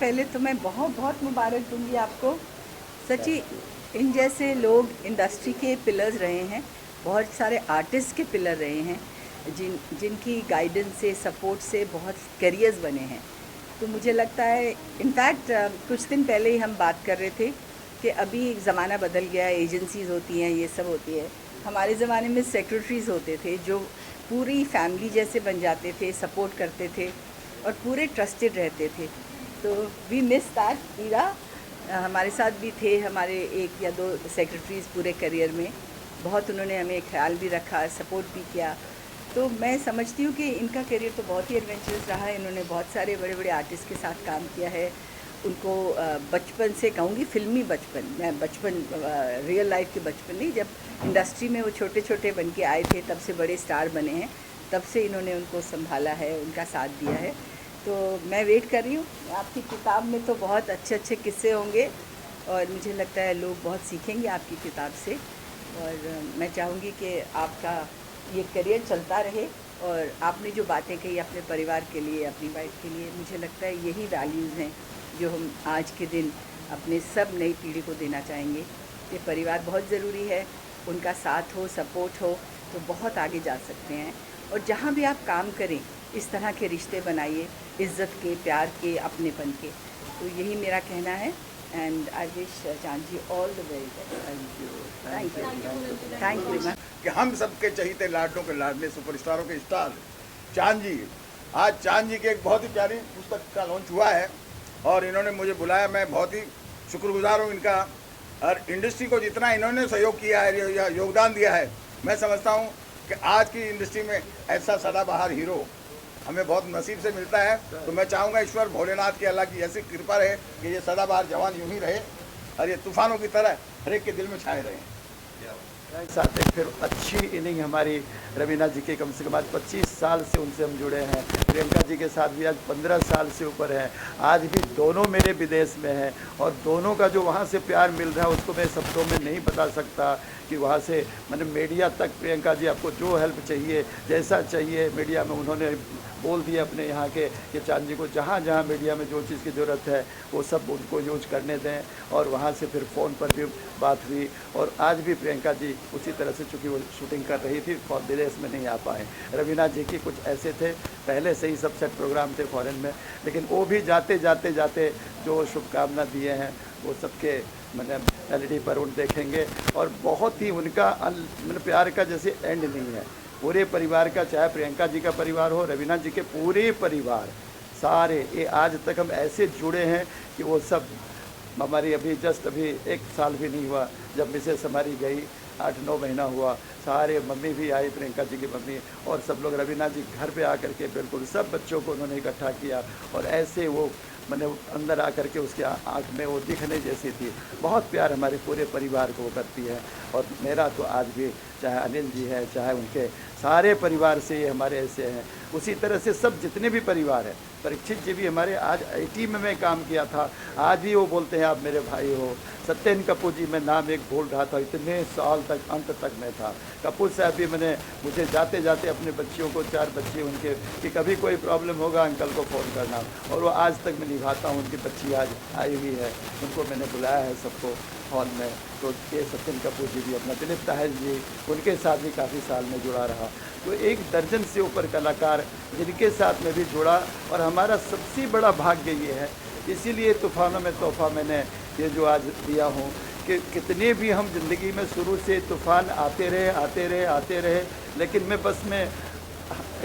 पहले तो मैं बहुत बहुत मुबारक दूंगी आपको। सच्ची, इन जैसे लोग इंडस्ट्री के पिलर्स रहे हैं, बहुत सारे आर्टिस्ट के पिलर रहे हैं, जिनकी गाइडेंस से, सपोर्ट से बहुत करियर्स बने हैं। तो मुझे लगता है, इनफैक्ट कुछ दिन पहले ही हम बात कर रहे थे कि अभी ज़माना बदल गया, एजेंसीज़ होती हैं, ये सब होती है। हमारे ज़माने में सेक्रेटरीज़ होते थे जो पूरी फैमिली जैसे बन जाते थे, सपोर्ट करते थे और पूरे ट्रस्टेड रहते थे। तो वी मिस दैट ईरा। हमारे साथ भी थे हमारे 1 या 2 सेक्रेटरीज़ पूरे करियर में। बहुत उन्होंने हमें ख्याल भी रखा, सपोर्ट भी किया। तो मैं समझती हूँ कि इनका करियर तो बहुत ही एडवेंचरस रहा है। इन्होंने बहुत सारे बड़े बड़े आर्टिस्ट के साथ काम किया है। उनको बचपन से कहूँगी, फिल्मी बचपन, मैं बचपन रियल लाइफ के बचपन नहीं, जब इंडस्ट्री में वो छोटे छोटे बन के आए थे तब से बड़े स्टार बने हैं, तब से इन्होंने उनको संभाला है, उनका साथ दिया है। तो मैं वेट कर रही हूँ। आपकी किताब में तो बहुत अच्छे अच्छे किस्से होंगे और मुझे लगता है लोग बहुत सीखेंगे आपकी किताब से। और मैं चाहूँगी कि आपका ये करियर चलता रहे। और आपने जो बातें कही अपने परिवार के लिए, अपनी वाइफ के लिए, मुझे लगता है यही वैल्यूज़ हैं जो हम आज के दिन अपने सब नई पीढ़ी को देना चाहेंगे। ये परिवार बहुत ज़रूरी है, उनका साथ हो, सपोर्ट हो तो बहुत आगे जा सकते हैं। और जहाँ भी आप काम करें, इस तरह के रिश्ते बनाइए, इज़्ज़त के, प्यार के, अपनेपन के। तो यही मेरा कहना है। And I wish Chand ji all the very best. Thank you, thank you ma'am. कि हम सबके चहीते लाडलों के लाडले सुपरस्टारों के स्टार चांद जी, आज चांद जी की एक बहुत ही प्यारी पुस्तक का लॉन्च हुआ है और इन्होंने मुझे बुलाया। मैं बहुत ही शुक्रगुजार हूँ इनका। और इंडस्ट्री को जितना इन्होंने सहयोग किया है या योगदान दिया है, मैं समझता हूँ कि आज की इंडस्ट्री में ऐसा सदाबहार हीरो हमें बहुत नसीब से मिलता है। तो मैं चाहूँगा ईश्वर भोलेनाथ की, अल्लाह की ऐसी कृपा रहे कि ये सदाबहार जवान यूं ही रहे और ये तूफानों की तरह हर एक के दिल में छाए रहें। साथ एक फिर अच्छी इनिंग हमारी रवीना जी के, कम से कम आज 25 साल से उनसे हम जुड़े हैं। प्रियंका जी के साथ भी आज 15 साल से ऊपर है। आज भी दोनों मेरे विदेश में हैं और दोनों का जो वहाँ से प्यार मिल रहा है उसको मैं शब्दों में नहीं बता सकता कि वहाँ से मैंने मीडिया तक, प्रियंका जी आपको जो हेल्प चाहिए, जैसा चाहिए, मीडिया में उन्होंने बोल दिया अपने यहाँ के कि चांद जी को जहाँ जहाँ मीडिया में जो चीज़ की ज़रूरत है वो सब उनको यूज करने दें। और वहाँ से फिर फ़ोन पर भी बात हुई और आज भी प्रियंका जी उसी तरह से, चूँकि वो शूटिंग कर रही थी, विदेश में नहीं आ पाए। रवीना जी की कुछ ऐसे थे, पहले से ही सब सेट प्रोग्राम थे फॉरेन में, लेकिन वो भी जाते जाते जाते जो शुभकामना दिए हैं वो सबके मतलब एलईडी पर उन देखेंगे। और बहुत ही उनका मतलब प्यार का जैसे एंड नहीं है। पूरे परिवार का, चाहे प्रियंका जी का परिवार हो, रवीना जी के पूरे परिवार सारे, ये आज तक हम ऐसे जुड़े हैं कि वो सब हमारी अभी जस्ट अभी 1 साल भी नहीं हुआ जब मिसेस हमारी गई, 8-9 महीना हुआ। सारे मम्मी भी आई, प्रियंका जी की मम्मी, और सब लोग रवीना जी घर पे आकर के बिल्कुल सब बच्चों को उन्होंने इकट्ठा किया और ऐसे वो मैंने अंदर आकर के उसके आँख में वो दिखने जैसी थी। बहुत प्यार हमारे पूरे परिवार को वो करती है। और मेरा तो आज भी, चाहे अनिल जी है, चाहे उनके सारे परिवार से ये हमारे ऐसे हैं, उसी तरह से सब जितने भी परिवार हैं। परीक्षित जी भी हमारे, आज आईटी में मैं काम किया था, आज भी वो बोलते हैं आप मेरे भाई हो। सत्यन कपूर जी, मैं नाम एक भूल रहा था, इतने साल तक, अंत तक मैं था। कपूर साहब भी मैंने, मुझे जाते जाते अपने बच्चियों को, 4 बच्चे उनके, कि कभी कोई प्रॉब्लम होगा अंकल को फ़ोन करना, और वो आज तक मैं निभाता हूँ। उनकी बच्ची आज आई हुई है, उनको मैंने बुलाया है सबको हॉल में। तो ये सत्यन कपूर जी भी, अपना दिलीप ताहिर जी, उनके साथ भी काफ़ी साल में जुड़ा रहा। तो 1 दर्जन से ऊपर कलाकार जिनके साथ मैं भी जुड़ा। और हमारा सबसे बड़ा भाग्य ये है, इसीलिए तूफ़ानों में तोहफ़ा मैंने ये जो आज दिया हूँ, कि कितने भी हम ज़िंदगी में शुरू से तूफ़ान आते रहे आते रहे आते रहे, लेकिन मैं बस मैं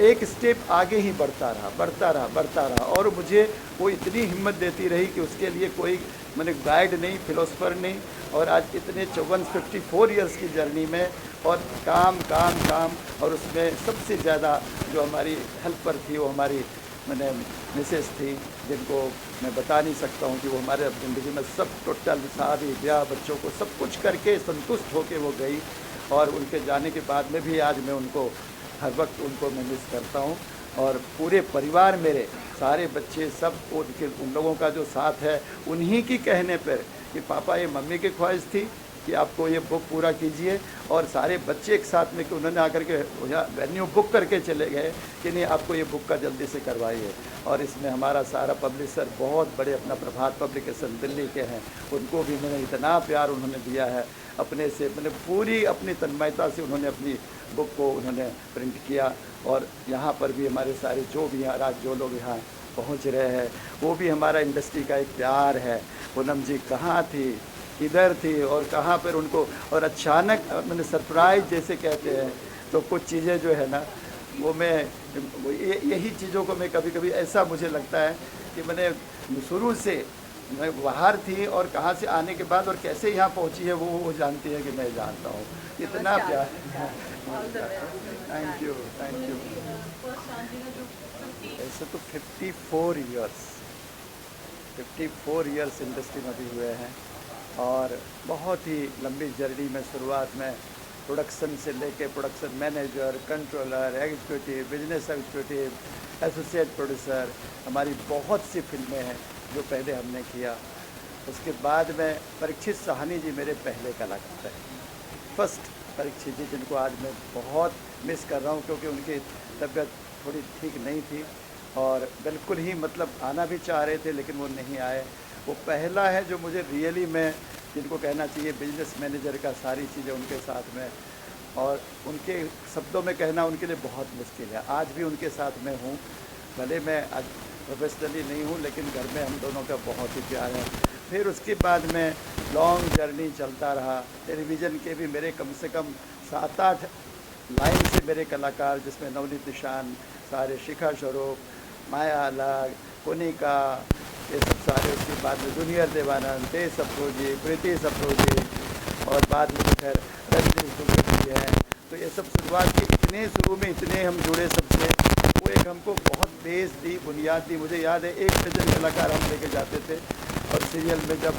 एक स्टेप आगे ही बढ़ता रहा बढ़ता रहा बढ़ता रहा। और मुझे वो इतनी हिम्मत देती रही कि उसके लिए कोई मैंने गाइड नहीं, फिलोसफर नहीं। और आज इतने 54 ईयर्स की जर्नी में, और काम काम काम, और उसमें सबसे ज़्यादा जो हमारी हेल्पर थी वो हमारी मैंने मिसेस थी, जिनको मैं बता नहीं सकता हूँ कि वो हमारे ज़िंदगी में सब टोटल शादी ब्याह बच्चों को सब कुछ करके संतुष्ट होके वो गई। और उनके जाने के बाद में भी आज मैं उनको हर वक्त उनको मैं मिस करता हूँ। और पूरे परिवार मेरे सारे बच्चे सब उन लोगों का जो साथ है, उन्हीं की कहने पर कि पापा ये मम्मी की ख्वाहिश थी कि आपको ये बुक पूरा कीजिए, और सारे बच्चे एक साथ में कि उन्होंने आकर के वेन्यू बुक करके चले गए कि नहीं आपको ये बुक का जल्दी से करवाइए। और इसमें हमारा सारा पब्लिशर बहुत बड़े अपना प्रभात पब्लिकेशन दिल्ली के हैं, उनको भी मैंने इतना प्यार उन्होंने दिया है अपने से, मैंने पूरी अपनी तन्मयता से उन्होंने अपनी बुक को उन्होंने प्रिंट किया। और यहाँ पर भी हमारे सारे जो भी यहाँ आज जो लोग यहाँ पहुँच रहे हैं वो भी हमारा इंडस्ट्री का एक प्यार है। पूनम जी कहाँ थी, किधर थी और कहाँ पर उनको, और अचानक मैंने सरप्राइज जैसे कहते हैं, तो कुछ चीज़ें जो है ना वो मैं यही चीज़ों को मैं कभी कभी ऐसा मुझे लगता है कि मैंने शुरू से मैं बाहर थी और कहाँ से आने के बाद और कैसे यहाँ पहुँची है वो जानती है कि मैं जानता हूँ। इतना प्यार। Thank you, thank you. ऐसे तो 54 ईयर्स इंडस्ट्री में भी हुए हैं, और बहुत ही लंबी जर्नी में शुरुआत में प्रोडक्शन से लेके production manager, controller, executive, business executive, associate producer, हमारी बहुत सी फिल्में हैं जो पहले हमने किया। उसके बाद में परीक्षित साहनी जी मेरे पहले कलाकार हैं, फर्स्ट परीक्षित जी, जिनको आज मैं बहुत मिस कर रहा हूँ क्योंकि उनकी तबीयत थोड़ी ठीक नहीं थी और बिल्कुल ही मतलब आना भी चाह रहे थे लेकिन वो नहीं आए। वो पहला है जो मुझे रियली में जिनको कहना चाहिए बिजनेस मैनेजर का सारी चीज़ें उनके साथ में, और उनके शब्दों में कहना उनके लिए बहुत मुश्किल है। आज भी उनके साथ में हूँ, भले मैं आज प्रोफेशनली नहीं हूँ लेकिन घर में हम दोनों का बहुत ही प्यार है। फिर उसके बाद में लॉन्ग जर्नी चलता रहा। टेलीविज़न के भी मेरे कम से कम 7-8 लाइन से मेरे कलाकार, जिसमें नवनीत निशान, सारे शिखा स्वरूप, माया अलग, कोनिका, ये सब सारे। उसके बाद में जूनियर देवानंद, तेज सप्रोजी, प्रीति सप्रोजी, और बाद में खैर रजनीश दुबे जी हैं। तो ये सब शुरुआत के इतने शुरू में इतने हम जुड़े सबसे, वो एक हमको बहुत बेस दी, बुनियाद दी। मुझे याद है 1 डजन कलाकार हम लेके जाते थे, और सीरियल में जब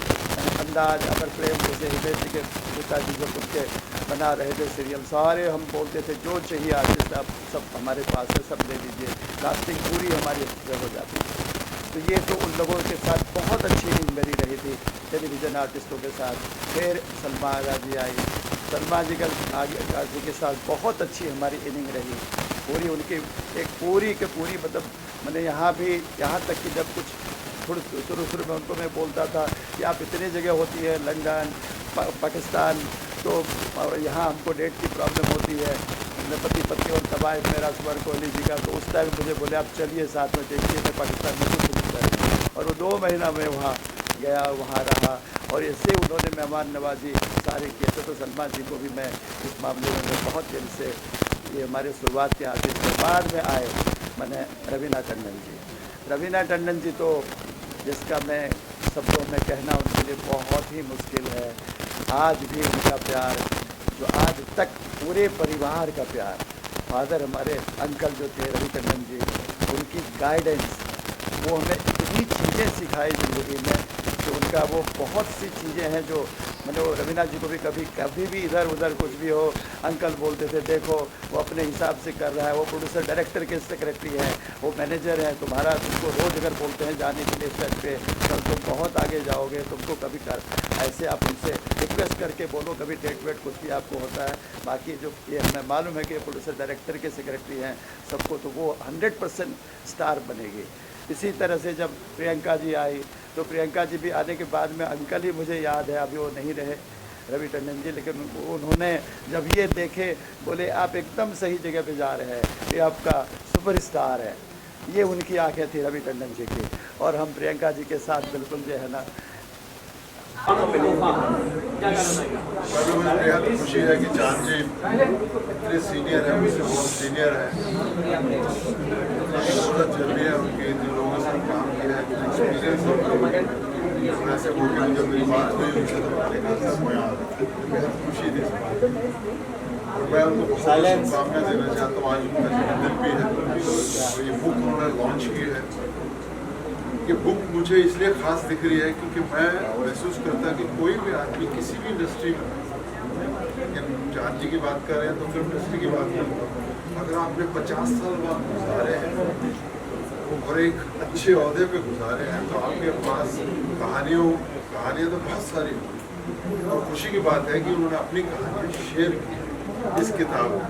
अंदाज, अमर प्रेम जैसे हिमेश जी के पिताजी जब उनके बना रहे थे सीरियल, सारे हम बोलते थे जो चाहिए आर्टिस्ट आप सब हमारे पास है, सब ले लीजिए। कास्टिंग पूरी हमारी अच्छी हो जाती थी। तो ये तो उन लोगों के साथ बहुत अच्छी इनिंग मेरी रही थी टेलीविज़न आर्टिस्टों के साथ। फिर सलमा आगा जी आई, सलमा जी का आगा जी के साथ बहुत अच्छी हमारी इनिंग रही पूरी। उनकी एक पूरी के पूरी मतलब मैंने यहाँ तक कि जब कुछ थोड़ी शुरू में उनको मैं बोलता था कि आप इतनी जगह होती है, लंदन, पाकिस्तान, तो और यहाँ हमको डेट की प्रॉब्लम होती है, पति पत्नी और तबाह मेरा स्वर कोहली जी का। तो उस टाइम मुझे बोले आप चलिए साथ में देखिए, मैं पाकिस्तान में कुछ नहीं कर। और वो 2 महीना मैं वहाँ गया, वहाँ रहा, और इससे उन्होंने मेहमान नवाजी सारे किए थे। तो सलमान जी को भी मैं इस मामले में बहुत दिल से, ये हमारे शुरुआत के आर्टिस्ट के बाद में आए मैंने रवीना टंडन जी। रवीना टंडन जी तो जिसका मैं शब्दों में कहना उनके लिए बहुत ही मुश्किल है। आज भी उनका प्यार, जो आज तक पूरे परिवार का प्यार, फादर हमारे अंकल जो थे रवि टंडन जी, उनकी गाइडेंस, वो हमें इतनी चीज़ें सिखाई ज़िंदगी में कि उनका वो बहुत सी चीज़ें हैं जो मैंने वो रवीना जी को भी कभी भी इधर उधर कुछ भी हो, अंकल बोलते थे देखो वो अपने हिसाब से कर रहा है, वो प्रोड्यूसर डायरेक्टर के सेक्रेटरी है, वो मैनेजर है तुम्हारा, तुमको रोज़ अगर बोलते हैं जाने के लिए सेट पे, कल तुम बहुत आगे जाओगे, तुमको कभी कर ऐसे आप उनसे रिक्वेस्ट करके बोलो, कभी डेट वेट कुछ भी आपको होता है। बाकी जो ये हमें मालूम है कि प्रोड्यूसर डायरेक्टर के सेक्रेटरी हैं सबको, तो वो 100% स्टार बनेगी। इसी तरह से जब प्रियंका जी आई, तो प्रियंका जी भी आने के बाद में अंकल ही मुझे याद है, अभी वो नहीं रहे रवि टंडन जी, लेकिन उन्होंने जब ये देखे बोले आप एकदम सही जगह पे जा रहे हैं, ये आपका सुपरस्टार है। ये उनकी आंखें थी रवि टंडन जी की, और हम प्रियंका जी के साथ बिल्कुल जो है ना। मुझे बेहद खुशी है कि चांद जी इतने सीनियर है, मुझसे बहुत सीनियर है, बहुत जल्दी है उनके जिन लोगों से काम किया है, एक्सपीरियंस ऐसे बोल के जब मेरी बात हुई उनसे तो बेहद खुशी थी। और मैं उनको बहुत शुभकामनाएं देना चाहता हूँ। आज उनका जन्मदिन भी है और ये बुक उन्होंने लॉन्च की है। ये बुक मुझे इसलिए ख़ास दिख रही है क्योंकि मैं महसूस करता कि कोई भी आदमी किसी भी इंडस्ट्री में, चांद जी की बात कर रहे हैं तो फिल्म इंडस्ट्री की बात कर रहे हैं, अगर आपने 50 साल बाद गुजारे हैं और एक अच्छे ओहदे पे गुजारे हैं तो आपके पास कहानियों कहानियाँ तो बहुत सारी हुई और खुशी की बात है कि उन्होंने अपनी कहानी शेयर की इस किताब में,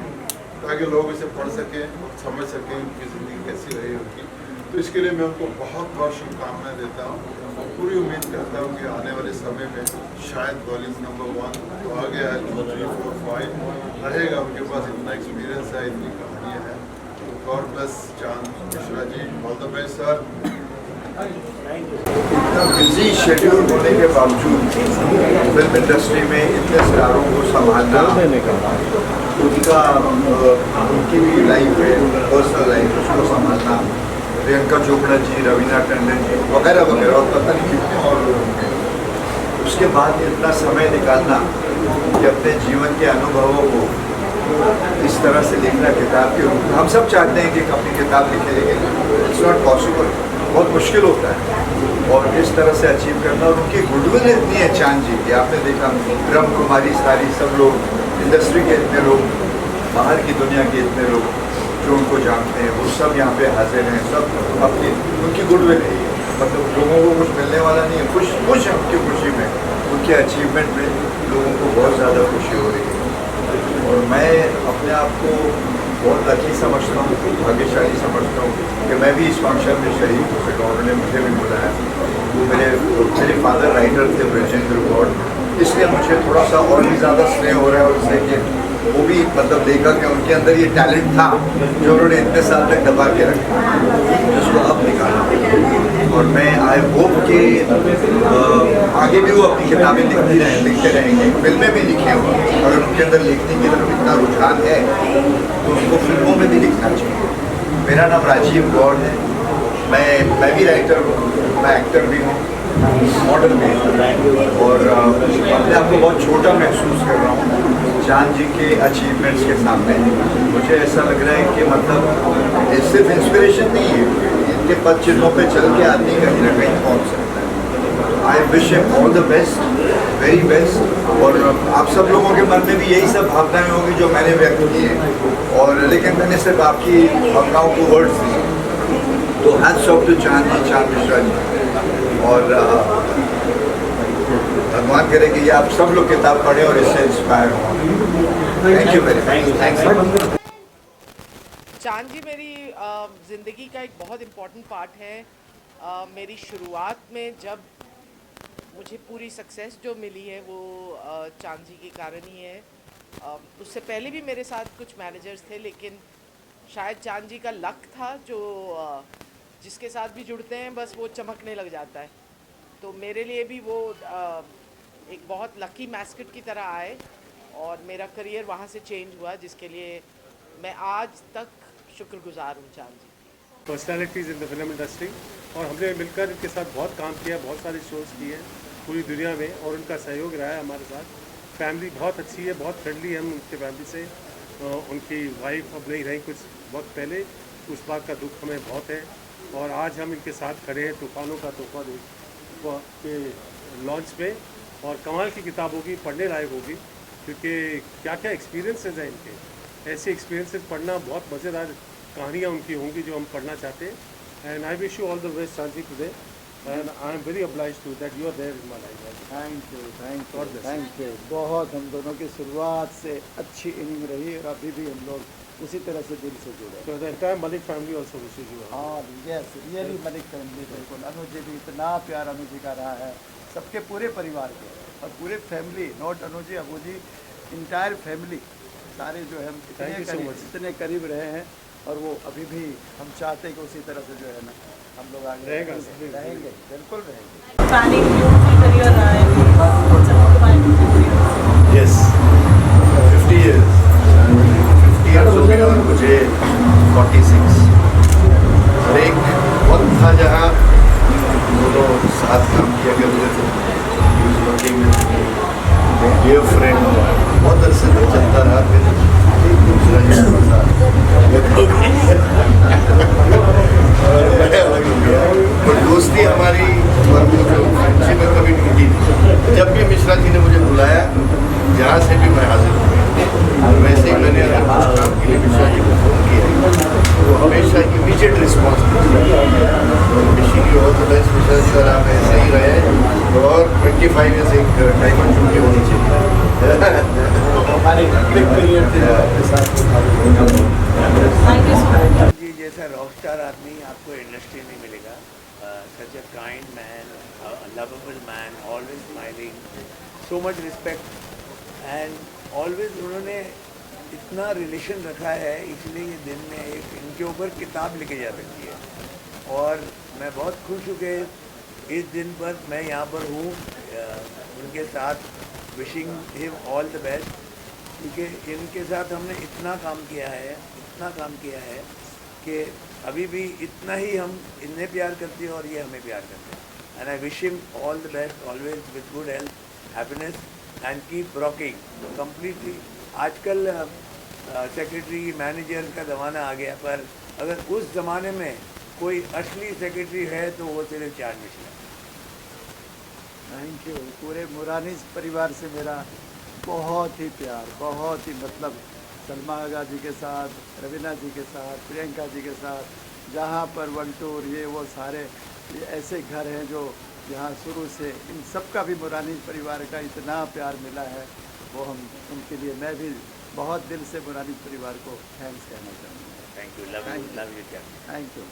ताकि लोग इसे पढ़ सकें, समझ सकें उनकी ज़िंदगी कैसी रही उनकी। तो इसके लिए मैं उनको बहुत बहुत शुभकामनाएं देता हूँ और पूरी उम्मीद करता हूँ कि आने वाले समय में शायद वॉल्यूम नंबर 1 तो आ गया है, 2, 3, 4, 5 रहेगा, उनके पास इतना एक्सपीरियंस है, इतनी कहानियाँ हैं। गॉड ब्लेस चांद Mishra ji, all the best sir. इतना बिजी शेड्यूल होने के बावजूद फिल्म इंडस्ट्री में इतने सितारों को संभालना, उनकी भी लाइफ है, पर्सनल लाइफ, उसको संभालना, प्रियंका चोपड़ा जी, रवीना टंडन जी वगैरह वगैरह और पता नहीं कितने और लोग हैं। उसके बाद इतना समय निकालना कि अपने जीवन के अनुभवों को इस तरह से लिखना किताब के रूप में, हम सब चाहते हैं कि अपनी किताब लिखे, लेकिन इट्स नॉट पॉसिबल, बहुत मुश्किल होता है। और इस तरह से अचीव करना, और उनकी गुडविल इतनी है चांद जी की, आपने देखा ब्रह्म कुमारी सारी सब लोग, इंडस्ट्री के इतने लोग, बाहर की दुनिया के इतने लोग जो उनको जानते हैं, वो सब यहाँ पे हाजिर हैं, सब अपनी उनकी गुडविल है, मतलब लोगों को कुछ मिलने वाला नहीं है, खुश है उनकी खुशी में, उनके अचीवमेंट में लोगों को बहुत ज़्यादा खुशी हो रही है। और मैं अपने आप को बहुत लकी समझता हूँ, भाग्यशाली समझता हूँ कि मैं भी इस फंक्शन में शरीक हो सका, उन्होंने मुझे भी बुलाया। वो मेरे फादर राइटर थे ब्रजेंद्र गौड़, इसलिए मुझे थोड़ा सा और भी ज़्यादा स्नेह हो रहा है उससे कि वो भी मतलब लेखक है, उनके अंदर ये टैलेंट था जो उन्होंने इतने साल तक दबा के रखा, जिसको अब निकाला। और मैं आई होप कि आगे भी वो अपनी किताबें लिखते रहेंगे, फिल्में भी लिखे हुए, अगर उनके अंदर लिखने की तरफ इतना रुझान है तो उनको फिल्मों में भी लिखना चाहिए। मेरा नाम राजीव गौड़ है, मैं भी राइटर हूँ, मैं एक्टर भी हूँ, मॉडल भी हूँ, और अपने आप को बहुत छोटा महसूस कर रहा हूँ चांद जी के अचीवमेंट्स के सामने। मुझे ऐसा लग रहा है कि मतलब ये सिर्फ इंस्पिरेशन नहीं है, इनके पद चिन्हों पे चल के आदमी कहीं ना कहीं पहुँच सकता है। I wish him all the best, very best. और आप सब लोगों के मन में भी यही सब भावनाएं होंगी जो मैंने व्यक्त की हैं, और लेकिन मैंने सिर्फ आपकी भावनाओं को वर्ड्स दिए। तो हैट्स ऑफ टू चांद मिश्रा जी, और भगवान करे कि ये आप सब लोग किताब पढ़ें और इससे इंस्पायर हों। Thank you very much, thanks. चांद जी मेरी ज़िंदगी का एक बहुत इम्पॉर्टेंट पार्ट है। मेरी शुरुआत में जब मुझे पूरी सक्सेस जो मिली है वो चांद जी के कारण ही है। उससे पहले भी मेरे साथ कुछ मैनेजर्स थे, लेकिन शायद चांद जी का लक था जो जिसके साथ भी जुड़ते हैं बस वो चमकने लग जाता है। तो मेरे लिए भी वो एक बहुत लकी मैस्केट की तरह आए और मेरा करियर वहाँ से चेंज हुआ, जिसके लिए मैं आज तक शुक्रगुजार हूँ Chand ji. Personalities in the film industry, और हमने मिलकर इनके साथ बहुत काम किया, बहुत सारे शोज़ किए हैं पूरी दुनिया में, और उनका सहयोग रहा है हमारे साथ। फैमिली बहुत अच्छी है, बहुत फ्रेंडली है हम उनके फैमिली से। उनकी वाइफ अब नहीं रही कुछ वक्त पहले, उस बात का दुख हमें बहुत है। और आज हम इनके साथ खड़े हैं तूफानों का तोहफा के लॉन्च पे, और कमाल की किताब होगी, पढ़ने लायक होगी, क्योंकि क्या क्या एक्सपीरियंसेस हैं इनके। ऐसे एक्सपीरियंसेस पढ़ना, बहुत मज़ेदार कहानियाँ उनकी होंगी जो हम पढ़ना चाहते हैं। And I wish you all the best Chand ji today, and I am very obliged to that you are there in my life. Thank you. बहुत हम दोनों की शुरुआत से अच्छी इनिंग रही, और अभी भी हम लोग उसी तरह से दिल से जुड़े। So the entire Malik family also wishes you well. हाँ, यस, रियली मलिक फैमिली, बिल्कुल। अनु जी भी इतना प्यार अनु जी का रहा है, सबके पूरे परिवार के और पूरे family, not Anu ji, Abu ji, entire family, सारे जो है हम इतने करीब रहे हैं, और वो अभी भी हम चाहते हैं कि उसी तरह से जो है ना हम लोग आगे रहेंगे, बिल्कुल रहेंगे। यस, 50 years हो गया, और मुझे 46। और एक वक्त था जहाँ दोनों साथ काम किया करते थे, डियर फ्रेंड, बहुत अरसे तक चलता रहा। फिर एक दूसरा अलग हो गया, और दोस्ती हमारी और वो जो फ्रेंडशिप में कभी टूटी नहीं। जब भी मिश्रा जी ने मुझे बुलाया, जहाँ से भी मैं हाजिर हूँ, वैसे ही मैंने अगर कुछ काम के लिए मिश्रा जी को फ़ोन किया तो हमेशा immediate response wishing you all the best Mishra ji, और आप ऐसे ही रहे। और इनकी फाइनेंस एक डायमंड जूबली होनी चाहिए। हमारे बिग पीरियड थे आपके साथ। जी जैसा रॉकस्टार आदमी आपको इंडस्ट्री नहीं मिलेगा। Such a kind man, lovable man, always smiling, so much respect and always उन्होंने इतना रिलेशन रखा है, इसलिए ये दिन में एक इनके ऊपर किताब लिखी जा सकती है। और मैं बहुत खुश हूँ कि इस दिन पर मैं यहाँ पर हूँ उनके साथ, wishing him all the best, क्योंकि इनके साथ हमने इतना काम किया है कि अभी भी इतना ही हम इन्हें प्यार करते हैं और ये हमें प्यार करते हैं। And I wish him all the best, always with good health, happiness and keep rocking completely. आजकल सेक्रेटरी मैनेजर का ज़माना आ गया, पर अगर उस ज़माने में कोई असली सेक्रेटरी है तो वो सिर्फ चांद मिश्रा। Thank you. पूरे मुरानीस परिवार से मेरा बहुत ही प्यार, बहुत ही मतलब सलमा आगा जी के साथ, रवीना जी के साथ, प्रियंका जी के साथ, जहाँ पर वन टूर ये वो सारे ये ऐसे घर हैं जो यहाँ शुरू से इन सब का भी मुरानीस परिवार का इतना प्यार मिला है, वो हम उनके लिए मैं भी बहुत दिल से मुरानीस परिवार को थैंक्स कहना चाहूँगा। Thank you, love you, thank you.